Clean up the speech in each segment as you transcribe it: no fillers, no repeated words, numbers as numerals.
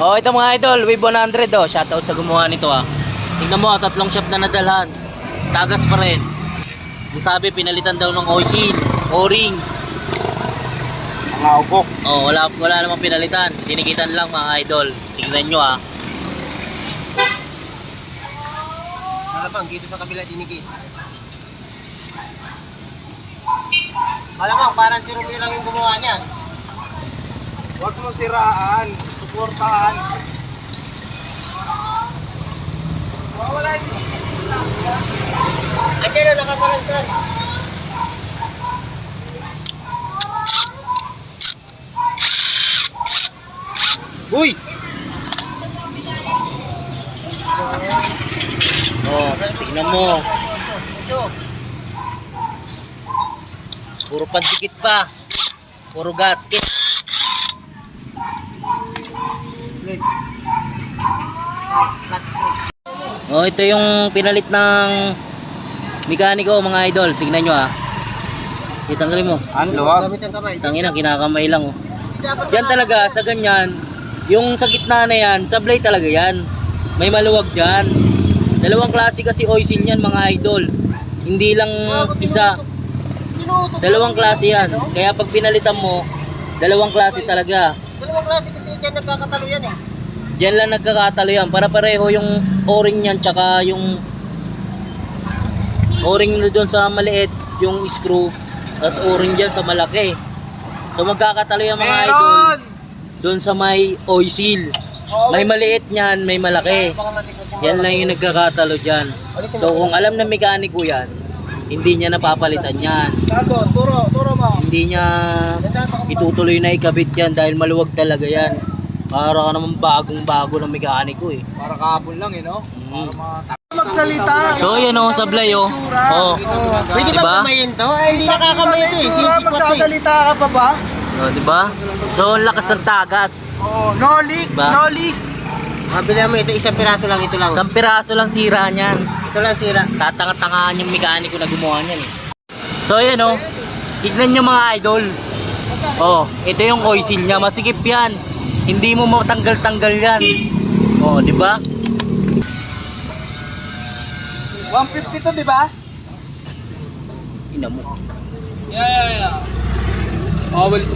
Oh, ito mga idol, Wave 100 oh. Shoutout sa gumawa nito ah. Tingnan mo, tatlong shop na nadalhan. Tagas pa rin. Yung sabi, pinalitan daw ng oil, o-ring. Mga ugok. Oh, wala namang pinalitan. Tinikitan lang mga idol. Tingnan nyo ah. Malamang, dito sa kabila dinikit. Malamang, parang si Romeo lang yung gumawa niyan. Huwag mo siraan. Suportahan. Wala yung sa akin. Andiyan na, nakakarangkan. Uy! Oh, tingnan mo. Ito. Puro pandikit pa. Puro gasket. Flip. Oh, ito yung pinalit ng mekaniko mga idol. Tingnan nyo ah. Itanggalin mo. Ang luwag. Gamit ang kamay. Tangina, kinakamay lang oh. Dapat Yan talaga, sa ganyan, yung sa gitna na yan, sablay talaga yan. May maluwag dyan. Dalawang klase kasi oil seal yan mga idol. Hindi lang isa. Dalawang klase yan. Kaya pag pinalitan mo, dalawang klase talaga. Dalawang klase kasi dyan nagkakatalo yan eh. Diyan lang nagkakatalo yan. Para pareho yung o-ring yan, tsaka yung o-ring na doon sa maliit, yung screw, tapos o-ring dyan sa malaki. So magkakatalo yung mga idol doon sa may oil seal. May maliit niyan, may malaki. Yan lang yung nagkakatalo dyan. So kung alam ng mekaniko yan, hindi niya napapalitan yan. Sado, turo mo. Hindi niya itutuloy na ikabit yan dahil maluwag talaga yan. Para ka naman bagong-bago ng mekaniko eh. Para kahapon lang eh, no? Magsalita. So yan o, sablay o. Oh. Pwede Diba? ba kamayin to? Ay, hindi nakakamayin to eh. Sisipot eh. Magsasalita ka pa ba? Oh, diba? So ang lakas ng tagas. Oo, no leak, Diba? no leak. Mabili mo ito, isang piraso lang ito lang. Isang piraso lang sira niyan. Ito lang sira. Tatanga-tangaan yung mekaniko na gumawa niyan eh. So yan o. Tignan nyo mga idol. Oh, ito yung oil seal niya. Masikip yan. Hindi mo matanggal-tanggal yan. Oh, di ba? 150 to, di ba? Ina mo. Yeah. Oh, walis.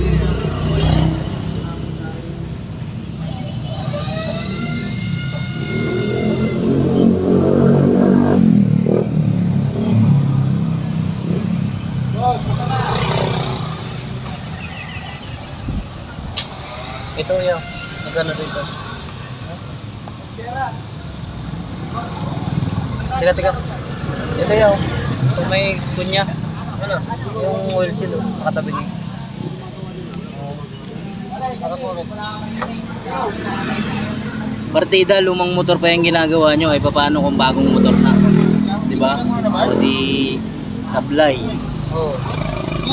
Ito yan. Magkano dito? Teka. Ito yan. So may kunya. Ano? Yung oil seal. Nakatabi niya. Nakakulit. Partida, lumang motor pa yung ginagawa nyo. Ay paano kung bagong motor na? Diba? O di sablay. Oo.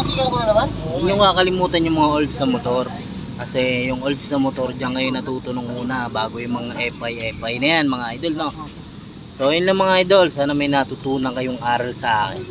Sisigaw ko na naman? Huwag nyo kakalimutan yung mga olds na motor. Kasi yung olds na motor dyan ngayon natutunong una bago yung mga FI na yan mga idol, no? So yun lang mga idol, sana may natutunan kayong aral sa akin.